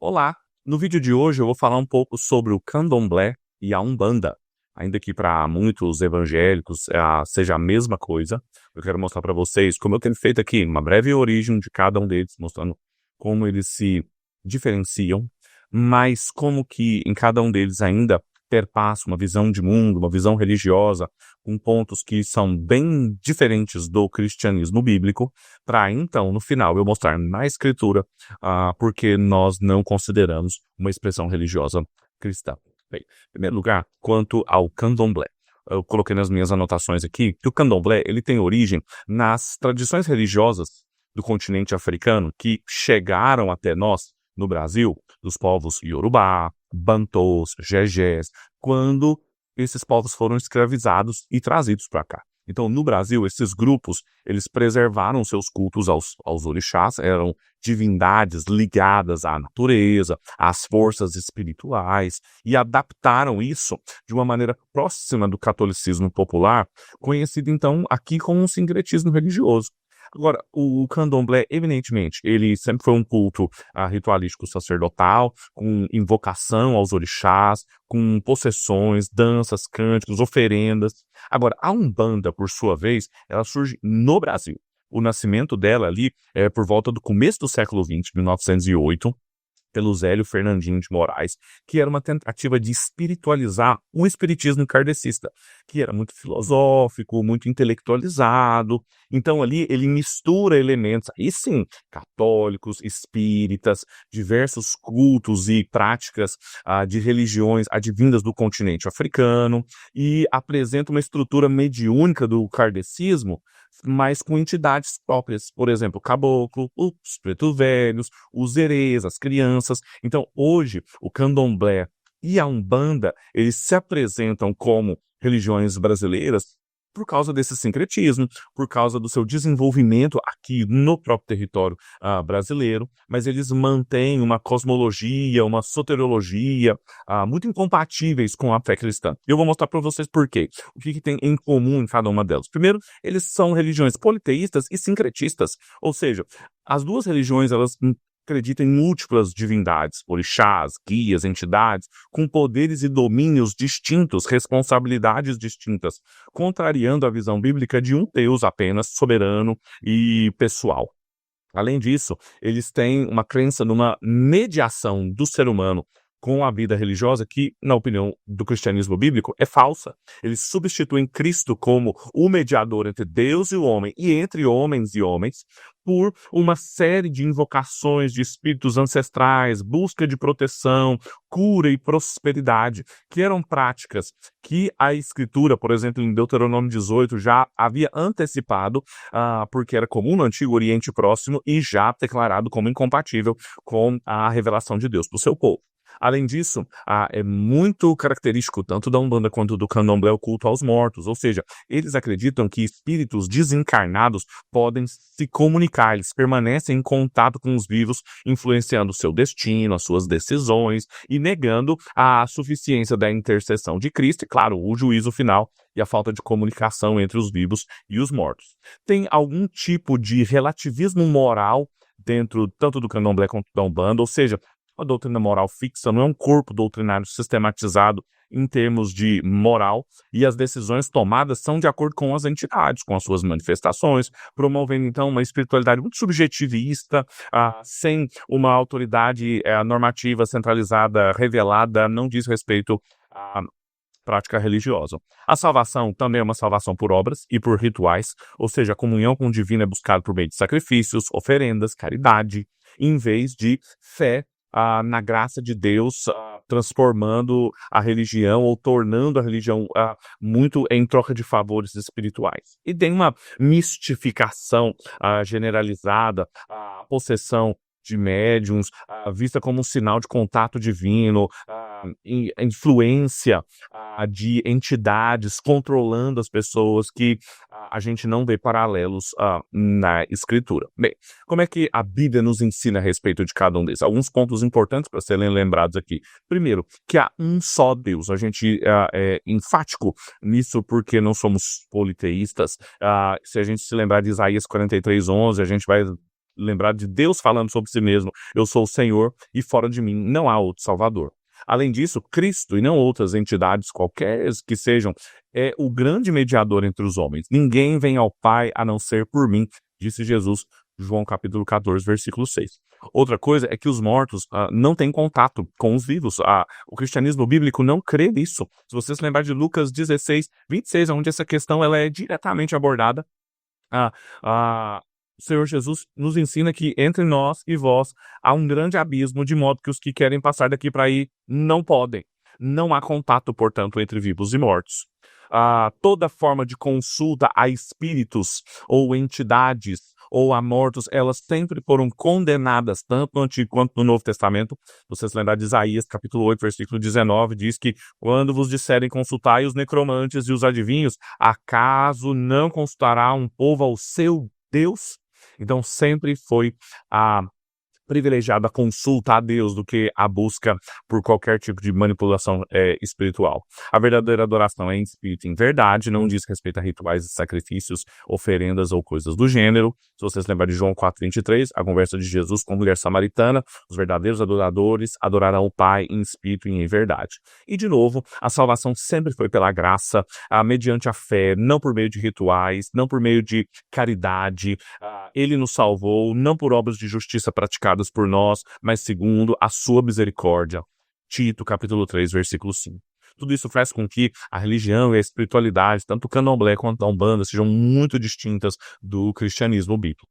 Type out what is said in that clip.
Olá! No vídeo de hoje eu vou falar um pouco sobre o candomblé e a umbanda. Ainda que para muitos evangélicos seja a mesma coisa, eu quero mostrar para vocês como eu tenho feito aqui uma breve origem de cada um deles, mostrando como eles se diferenciam, mas como que em cada um deles ainda perpassa uma visão de mundo, uma visão religiosa, com pontos que são bem diferentes do cristianismo bíblico, para então, no final, eu mostrar na escritura porque nós não consideramos uma expressão religiosa cristã. Bem, em primeiro lugar, quanto ao candomblé. Eu coloquei nas minhas anotações aqui que o candomblé ele tem origem nas tradições religiosas do continente africano que chegaram até nós, no Brasil, dos povos Yorubá, Bantôs, Jejés, quando esses povos foram escravizados e trazidos para cá. Então, no Brasil, esses grupos, eles preservaram seus cultos aos orixás, eram divindades ligadas à natureza, às forças espirituais, e adaptaram isso de uma maneira próxima do catolicismo popular, conhecido então aqui como um sincretismo religioso. Agora, o candomblé, evidentemente, ele sempre foi um culto ritualístico sacerdotal, com invocação aos orixás, com possessões, danças, cânticos, oferendas. Agora, a umbanda, por sua vez, ela surge no Brasil. O nascimento dela ali é por volta do começo do século XX, 1908, pelo Zélio Fernandinho de Moraes, que era uma tentativa de espiritualizar um espiritismo kardecista, que era muito filosófico, muito intelectualizado. Então ali ele mistura elementos, aí sim, católicos, espíritas, diversos cultos e práticas de religiões advindas do continente africano, e apresenta uma estrutura mediúnica do kardecismo, mas com entidades próprias, por exemplo, o caboclo, os pretos velhos, os herês, as crianças. Então, hoje, o candomblé e a umbanda, eles se apresentam como religiões brasileiras por causa desse sincretismo, por causa do seu desenvolvimento aqui no próprio território brasileiro, mas eles mantêm uma cosmologia, uma soteriologia muito incompatíveis com a fé cristã. Eu vou mostrar para vocês por quê. O que tem em comum em cada uma delas. Primeiro, eles são religiões politeístas e sincretistas, ou seja, as duas religiões, elas acredita em múltiplas divindades, orixás, guias, entidades, com poderes e domínios distintos, responsabilidades distintas, contrariando a visão bíblica de um Deus apenas soberano e pessoal. Além disso, eles têm uma crença numa mediação do ser humano com a vida religiosa que, na opinião do cristianismo bíblico, é falsa. Eles substituem Cristo como o mediador entre Deus e o homem, e entre homens e homens, por uma série de invocações de espíritos ancestrais, busca de proteção, cura e prosperidade, que eram práticas que a Escritura, por exemplo, em Deuteronômio 18, já havia antecipado, porque era comum no Antigo Oriente Próximo e já declarado como incompatível com a revelação de Deus para o seu povo. Além disso, é muito característico tanto da Umbanda quanto do Candomblé o culto aos mortos, ou seja, eles acreditam que espíritos desencarnados podem se comunicar, eles permanecem em contato com os vivos, influenciando o seu destino, as suas decisões e negando a suficiência da intercessão de Cristo e, claro, o juízo final e a falta de comunicação entre os vivos e os mortos. Tem algum tipo de relativismo moral dentro tanto do Candomblé quanto da Umbanda, ou seja, a doutrina moral fixa não é um corpo doutrinário sistematizado em termos de moral, e as decisões tomadas são de acordo com as entidades, com as suas manifestações, promovendo então uma espiritualidade muito subjetivista, sem uma autoridade normativa centralizada, revelada, não diz respeito à prática religiosa. A salvação também é uma salvação por obras e por rituais, ou seja, a comunhão com o divino é buscada por meio de sacrifícios, oferendas, caridade, em vez de fé na graça de Deus, transformando a religião ou tornando a religião muito em troca de favores espirituais. E tem uma mistificação generalizada, a possessão de médiuns, vista como um sinal de contato divino, influência de entidades controlando as pessoas que a gente não vê paralelos na Escritura. Bem, como é que a Bíblia nos ensina a respeito de cada um desses? Alguns pontos importantes para serem lembrados aqui. Primeiro, que há um só Deus. A gente é enfático nisso porque não somos politeístas. Se a gente se lembrar de Isaías 43:11, a gente vai lembrar de Deus falando sobre si mesmo, eu sou o Senhor e fora de mim não há outro Salvador. Além disso, Cristo e não outras entidades, qualquer que sejam, é o grande mediador entre os homens. Ninguém vem ao Pai a não ser por mim, disse Jesus, João capítulo 14, versículo 6. Outra coisa é que os mortos não têm contato com os vivos. O cristianismo bíblico não crê nisso. Se você se lembrar de Lucas 16, 26, onde essa questão ela é diretamente abordada, ah, o Senhor Jesus nos ensina que entre nós e vós há um grande abismo, de modo que os que querem passar daqui para aí não podem. Não há contato, portanto, entre vivos e mortos. Toda forma de consulta a espíritos ou entidades ou a mortos, elas sempre foram condenadas, tanto no Antigo quanto no Novo Testamento. Você se lembrar de Isaías, capítulo 8, versículo 19, diz que quando vos disserem consultai os necromantes e os adivinhos, acaso não consultará um povo ao seu Deus? Então sempre foi privilegiado a consulta a Deus do que a busca por qualquer tipo de manipulação espiritual. A verdadeira adoração é em espírito e em verdade, não diz respeito a rituais e sacrifícios, oferendas ou coisas do gênero. Se você se lembrar de João 4,23, a conversa de Jesus com a mulher samaritana, os verdadeiros adoradores adorarão o Pai em espírito e em verdade. E de novo, a salvação sempre foi pela graça, mediante a fé, não por meio de rituais, não por meio de caridade. Ele nos salvou, não por obras de justiça praticadas por nós, mas segundo a sua misericórdia. Tito, capítulo 3, versículo 5. Tudo isso faz com que a religião e a espiritualidade, tanto o candomblé quanto a Umbanda, sejam muito distintas do cristianismo bíblico.